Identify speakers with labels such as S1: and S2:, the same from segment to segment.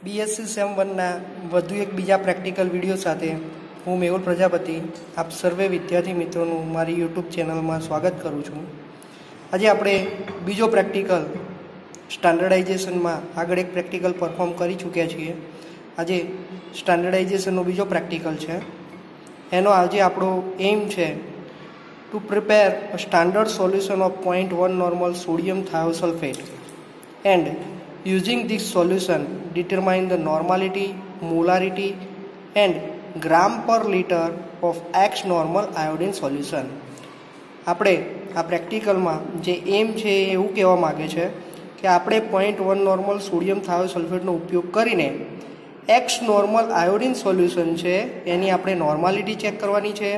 S1: BSc same 1ના વધુ એક બીજા પ્રેક્ટિકલ વિડીયો સાથે હું મેહુલ પ્રજાપતિ આપ સર્વે વિદ્યાર્થી મિત્રોનું મારી યુટ્યુબ ચેનલમાં સ્વાગત કરું છું। આજે આપણે બીજો પ્રેક્ટિકલ સ્ટાન્ડર્ડાઇઝેશનમાં આગળ એક પ્રેક્ટિકલ પરફોર્મ કરી ચૂક્યા છીએ। આજે સ્ટાન્ડર્ડાઇઝેશનનો બીજો પ્રેક્ટિકલ છે। એનો આજે આપણો એમ છે to prepare a standard solution of 0.1 normal sodium thiosulfate and using this solution determine the normality, molarity and gram per liter of X normal iodine solution। આપણે આ પ્રેક્ટિકલમાં જે એમ છે એવું કહેવા માગે છે કે આપણે 0.1 નોર્મલ સોડિયમ થાયોસલ્ફેટનો ઉપયોગ કરીને એક્સ નોર્મલ આયોડિન સોલ્યુશન છે એની આપણે નોર્માલિટી ચેક કરવાની છે,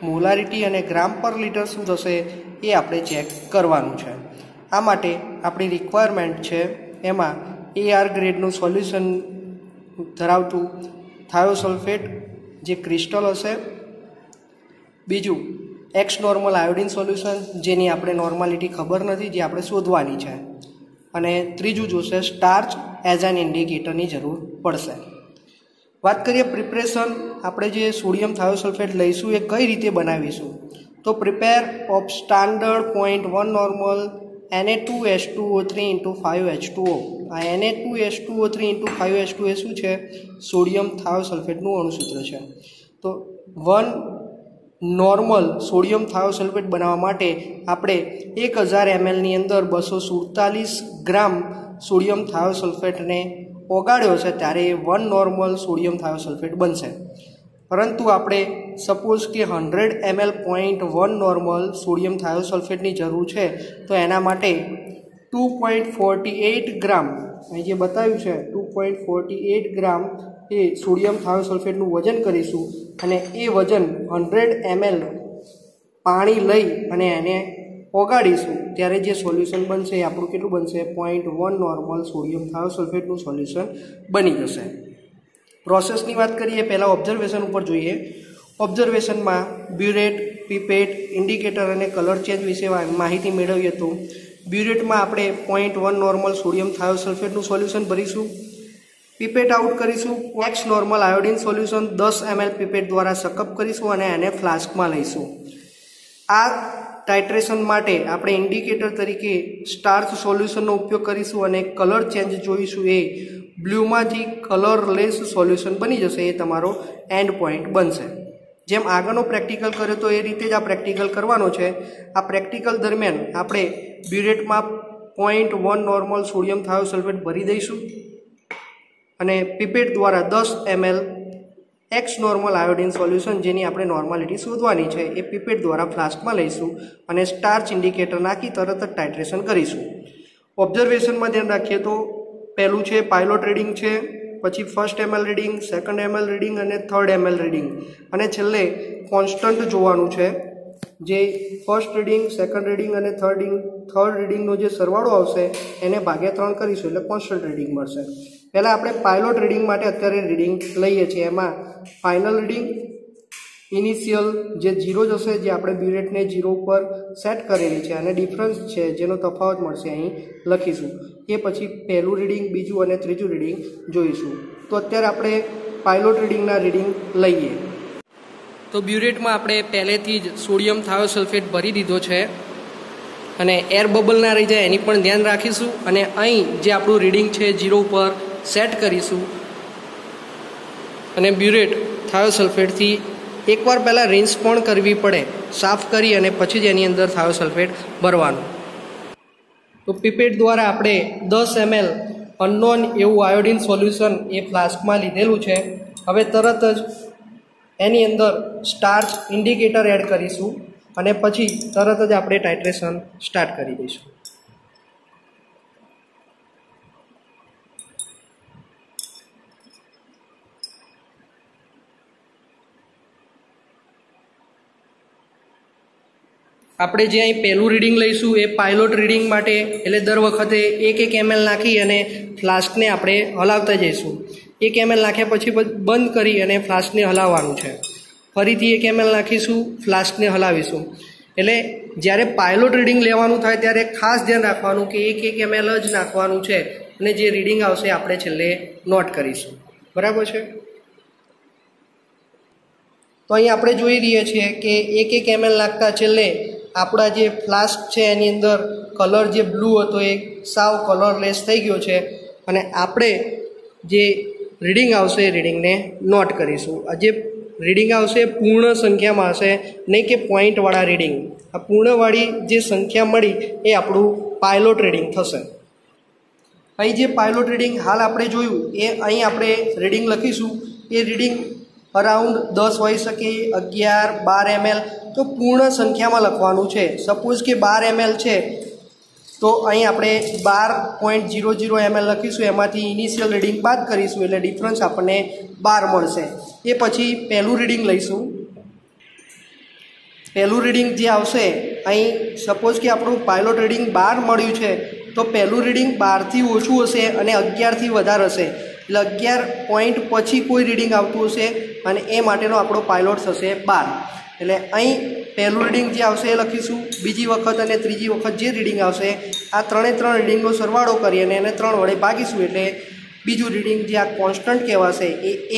S1: મોલારિટી અને ગ્રામ પર લીટર શું થશે એ આપણે ચેક કરવાનું છે। આ માટે આપણી રિક્વાયરમેન્ટ છે એમાં AR ગ્રેડનું સોલ્યુશન ધરાવતું થાયોસલ્ફેટ જે ક્રિસ્ટલ હશે, બીજું એક્સ નોર્મલ આયોડિન સોલ્યુશન જેની આપણે નોર્માલિટી ખબર નથી જે આપણે શોધવાની છે, અને ત્રીજું જોશે સ્ટાર્ચ એઝ એન ઇન્ડિકેટરની જરૂર પડશે। વાત કરીએ પ્રિપરેશન, આપણે જે સોડિયમ થાયોસલ્ફેટ લઈશું એ કઈ રીતે બનાવીશું તો prepare of standard 0.1 normal Na2H2O3 into 5H2O। આ Na2H2O3 into 5H2O એ શું છે? સોડિયમ થાયોસલ્ફેટનું અણુસૂત્ર છે। તો 1 નોર્મલ સોડિયમ થાયોસલ્ફેટ બનાવવા માટે આપણે 1000 ml ની અંદર 247 ગ્રામ સોડિયમ થાયોસલ્ફેટને ઓગાળ્યો છે ત્યારે 1 નોર્મલ સોડિયમ થાયોસલ્ફેટ બનશે। પરંતુ આપણે સપોઝ કે 100 ml 0.1 નોર્મલ સોડિયમ થાયોસલ્ફેટની જરૂર છે તો એના માટે 2.48 ગ્રામ અહીં જે બતાવ્યું છે 2.48 ગ્રામ એ સોડિયમ થાયોસલ્ફેટનું વજન કરીશું અને એ વજન 100 ml પાણી લઈ અને એને ઓગાળીશું ત્યારે જે સોલ્યુશન બનશે એ આપણું કેટલું બનશે? 0.1 નોર્મલ સોડિયમ થાયોસલ્ફેટનું સોલ્યુશન બની જશે। પ્રોસેસની વાત કરીએ પહેલાં ઓબ્ઝર્વેશન ઉપર જોઈએ। ઓબ્ઝર્વેશનમાં બ્યુરેટ, પીપેટ, ઇન્ડિકેટર અને કલર ચેન્જ વિશે માહિતી મેળવીએ તો બ્યુરેટમાં આપણે 0.1 નોર્મલ સોડિયમ થાયોસલ્ફેટનું સોલ્યુશન ભરીશું, પીપેટ આઉટ કરીશું, x normal iodine solution 10 ml પીપેટ દ્વારા સકઅપ કરીશું અને એને ફ્લાસ્કમાં લઈશું। આ ટાઇટ્રેશન માટે આપણે ઇન્ડિકેટર તરીકે સ્ટાર્ચ સોલ્યુશનનો ઉપયોગ કરીશું અને કલર ચેન્જ જોઈશું એ બ્લુમાંથી કલરલેસ સોલ્યુશન બની જશે, એ તમારો એન્ડ પોઈન્ટ બનશે। જેમ આગળનો પ્રેક્ટિકલ કર્યો તો એ રીતે જ આ પ્રેક્ટિકલ કરવાનો છે। આ પ્રેક્ટિકલ દરમિયાન આપણે બ્યુરેટમાં 0.1 નોર્મલ સોડિયમ થાયોસલ્ફેટ ભરી દઈશું અને પીપેટ દ્વારા 10 ml x normal iodine solution જેની આપણે નોર્માલિટી શોધવાની છે એ પીપેટ દ્વારા ફ્લાસ્કમાં લઈશું અને સ્ટાર્ચ ઇન્ડિકેટર નાખી તરત જ ટાઇટ્રેશન કરીશું। ઓબ્ઝર્વેશનમાં ધ્યાન રાખીએ તો પહેલું છે પાયલોટ રીડિંગ છે, પછી 1st ml reading, 2nd ml reading અને 3rd ml રીડિંગ, અને છેલ્લે કોન્સ્ટન્ટ જોવાનું છે જે 1st રીડિંગ, 2nd રીડિંગ અને 3rd રીડિંગનો જે સરવાળો આવશે એને ભાગ્યા 3 કરીશું એટલે કોન્સ્ટન્ટ રીડિંગ મળશે। પહેલાં આપણે પાયલોટ રીડિંગ માટે અત્યારે રીડિંગ લઈએ છીએ। એમાં ફાઇનલ રીડિંગ ઇનિશિયલ જે 0 જ હશે જે આપણે બ્યુરેટને 0 ઉપર સેટ કરેલી છે અને ડિફરન્સ છે જેનો તફાવત મળશે અહીં લખીશું। એ પછી પહેલું રીડિંગ, બીજું અને ત્રીજું રીડિંગ જોઈશું। તો અત્યારે આપણે પાયલોટ રીડિંગના રીડિંગ લઈએ તો બ્યુરેટમાં આપણે પહેલેથી જ સોડિયમ થાયોસલ્ફેટ ભરી દીધો છે અને એર બબલ ના રહી જાય એની પણ ધ્યાન રાખીશું અને અહીં જે આપણું રીડિંગ છે 0 ઉપર સેટ કરીશું અને બ્યુરેટ થાયોસલ્ફેટથી એકવાર પહેલાં રિન્સ પણ કરવી પડે, સાફ કરી અને પછી જ એની અંદર થાયોસલ્ફેટ ભરવાનું। તો પીપેટ દ્વારા આપણે 10 ml અનનોન એવું આયોડિન સોલ્યુશન એ ફ્લાસ્કમાં લીધેલું છે। હવે તરત જ એની અંદર સ્ટાર્ચ ઇન્ડિકેટર એડ કરીશું અને પછી તરત જ આપણે ટાઇટ્રેશન સ્ટાર્ટ કરી દઈશું। આપણે જે અહીં પહેલું રીડિંગ લઈશું એ પાયલોટ રીડિંગ માટે એટલે દર વખતે 1 ml નાખી અને ફ્લાસ્કને આપણે હલાવતા જઈશું। 1 ml નાખ્યા પછી બંધ કરી અને ફ્લાસ્કને હલાવવાનું છે, ફરીથી 1 ml નાખીશું, ફ્લાસ્કને હલાવીશું। એટલે જ્યારે પાયલોટ રીડિંગ લેવાનું થાય ત્યારે ખાસ ધ્યાન રાખવાનું કે 1 ml જ નાખવાનું છે, અને જે રીડિંગ આવશે આપણે છેલ્લે નોટ કરીશું. બરાબર છે. તો અહીં આપણે જોઈ રહ્યા છીએ કે 1 ml નાખતા છેલ્લે આપણા જે ફ્લાસ્ક છે એની અંદર કલર જે બ્લુ હતો એ સાવ કલરલેસ થઈ ગયો છે અને આપણે જે રીડિંગ આવશે એ રીડિંગને નોટ કરીશું. આ જે રીડિંગ આવશે પૂર્ણ સંખ્યામાં હશે, નહીં કે પોઈન્ટવાળા રીડિંગ. આ પૂર્ણવાળી જે સંખ્યા મળી એ આપણું પાયલોટ રીડિંગ થશે. અહીં જે પાયલોટ રીડિંગ હાલ આપણે જોયું એ અહીં આપણે રીડિંગ લખીશું. એ રીડિંગ અરાઉન્ડ 10 હોઈ શકે, 11, 12 ml, તો પૂર્ણ સંખ્યામાં લખવાનું છે. સપોઝ કે 12 ml છે તો અહીં આપણે 12.00 ml લખીશું, એમાંથી ઇનિશિયલ રીડિંગ બાદ કરીશું એટલે ડિફરન્સ આપણને 12 મળશે. એ પછી પહેલું રીડિંગ લઈશું. પહેલું રીડિંગ જે આવશે અહીં સપોઝ કે આપણું પાયલોટ રીડિંગ 12 મળ્યું છે તો પહેલું રીડિંગ 12થી ઓછું હશે અને 11થી વધારે હશે એટલે 11 પોઈન્ટ પછી કોઈ રીડિંગ આવતું હશે અને એ માટેનો આપણો પાયલોટ થશે 12. એટલે અહીં પહેલું રીડિંગ જે આવશે એ લખીશું. બીજી વખત અને ત્રીજી વખત જે રીડિંગ આવશે આ ત્રણે રીડિંગનો સરવાળો કરી અને એને 3 વડે ભાગીશું એટલે બીજું રીડિંગ જે આ કોન્સ્ટન્ટ કહેવાશે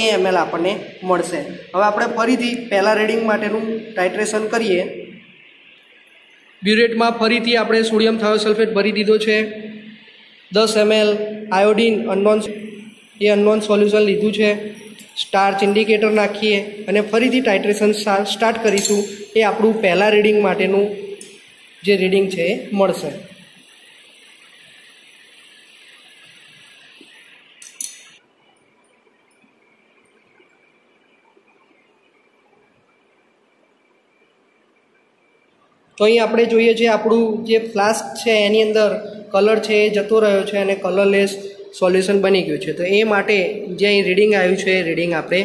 S1: એ ml આપણને મળશે. હવે આપણે ફરીથી પહેલાં રીડિંગ માટેનું ટાઇટ્રેશન કરીએ. બ્યુરેટમાં ફરીથી આપણે સોડિયમ થાયોસલ્ફેટ ભરી દીધો છે. 10 ml આયોડિન અનનોન સોલ્યુશન લીધું છે. સ્ટાર્ચ ઇન્ડિકેટર નાખીએ અને ફરીથી ટાઇટ્રેશન સ્ટાર્ટ કરીશું. એ આપણું પહેલાં રીડિંગ માટેનું જે રીડિંગ છે એ મળશે. તો અહીં આપણે જોઈએ છીએ આપણું જે ફ્લાસ્ક છે એની અંદર કલર છે એ જતો રહ્યો છે અને કલરલેસ સોલ્યુશન બની ગયું છે. તો એ માટે જે અહીં રીડિંગ આવ્યું છે એ રીડિંગ આપણે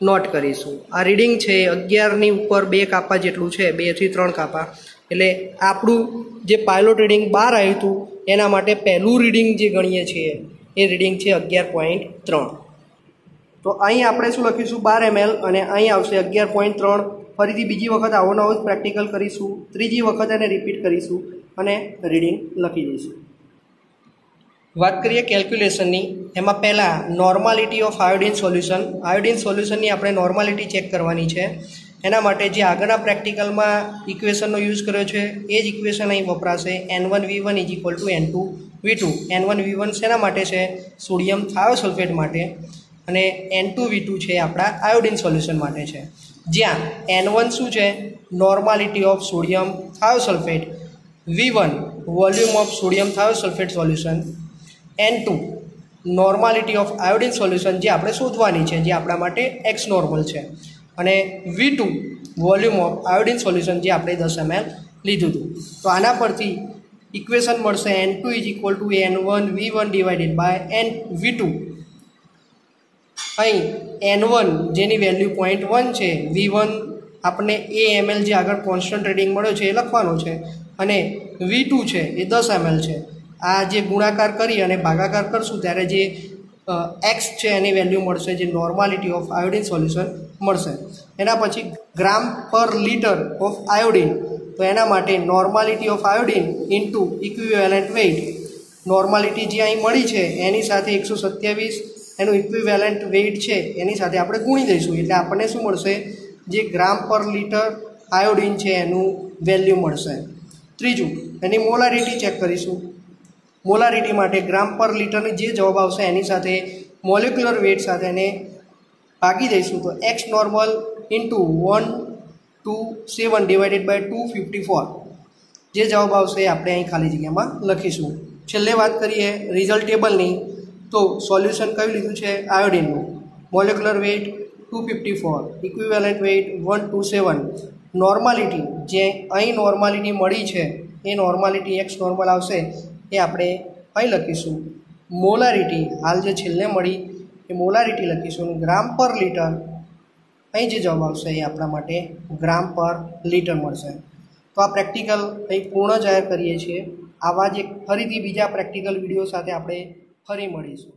S1: નોટ કરીશું. આ રીડિંગ છે 11ની ઉપર 2 કાપા જેટલું છે, 2 થી 3 કાપા. એટલે આપણું જે પાયલોટ રીડિંગ 12 આવ્યું હતું એના માટે પહેલું રીડિંગ જે ગણીએ છીએ એ રીડિંગ છે 11.3. તો અહીં આપણે શું લખીશું 12 ml અને અહીં આવશે 11.3. ફરીથી બીજી વખત આવો નવો જ પ્રેક્ટિકલ કરીશું. ત્રીજી વખત એને રિપીટ કરીશું અને રીડિંગ લખી દઈશું. વાત કરીએ કેલ્ક્યુલેશનની. એમાં પહેલાં normality of iodine solution. Iodine સોલ્યુશનની આપણે નોર્માલિટી ચેક કરવાની છે. એના માટે જે આગળના પ્રેક્ટિકલમાં ઇક્વેશનનો યુઝ કર્યો છે એ જ ઇક્વેશન અહીં વપરાશે. N1V1 = N2V2. N1V1 શેના માટે છે? સોડિયમ થાયોસલ્ફેટ માટે. અને N2V2 છે આપણા આયોડિન સોલ્યુશન માટે છે. જ્યાં N1 શું છે? Normality of sodium thiosulphate. V1 volume of sodium thiosulphate solution. N2 normality of iodine solution જે આપણે શોધવાની છે, જે આપણા માટે એક્સ નોર્મલ છે. અને V2 volume of iodine solution જે આપણે 10 ml લીધું હતું. તો આના પરથી ઇક્વેશન મળશે N2 = N1V1 / V2. અહીં N1 જેની વેલ્યુ 0.1 છે, V1 આપણે ml જે આગળ કોન્સ્ટન્ટ રીડિંગ મળ્યો છે એ લખવાનો છે અને V2 છે એ 10 ml છે. આ જે ગુણાકાર કરી અને ભાગાકાર કરશું ત્યારે જે x છે એની વેલ્યુ મળશે, જે નોર્માલિટી ઓફ આયોડિન સોલ્યુશન મળશે. એના પછી ગ્રામ પર લિટર ઓફ આયોડિન. તો એના માટે normality of iodine into equivalent weight. Normality જે અહીં મળી છે એની સાથે 127 એનું ઇક્વિવેલન્ટ વેઇટ છે એની સાથે આપણે ગુણી દઈશું એટલે આપણને શું મળશે? જે ગ્રામ પર લિટર આયોડિન છે એનું વેલ્યુ મળશે. ત્રીજું, એની મોલારિટી ચેક કરીશું. મોલારિટી માટે ગ્રામ પર લિટરની જે જવાબ આવશે એની સાથે મોલેક્યુલર વેઇટ સાથે એને ભાગી દઈશું તો એક્સ નોર્મલ ઇન્ટુ 127 / 254 જે જવાબ આવશે એ આપણે અહીં ખાલી જગ્યામાં લખીશું. છેલ્લે વાત કરીએ રિઝલ્ટ ટેબલની. તો સોલ્યુશન કયું લીધું છે? આયોડિનનું. Molecular weight 254, equivalent weight 127. Normality જે અહીં નોર્માલિટી મળી છે એ નોર્માલિટી એક્સ નોર્મલ આવશે એ આપણે અહીં લખીશું. મોલારિટી હાલ જે છેલ્લે મળી એ મોલારિટી લખીશું. ગ્રામ પર લિટર અહીં જે જવાબ આવશે એ આપણા માટે ગ્રામ પર લિટર મળશે. તો આ પ્રેક્ટિકલ અહીં પૂર્ણ જાહેર કરીએ છીએ. આવા જ એક ફરીથી બીજા પ્રેક્ટિકલ વિડીયો સાથે આપણે ફરી મળીશું.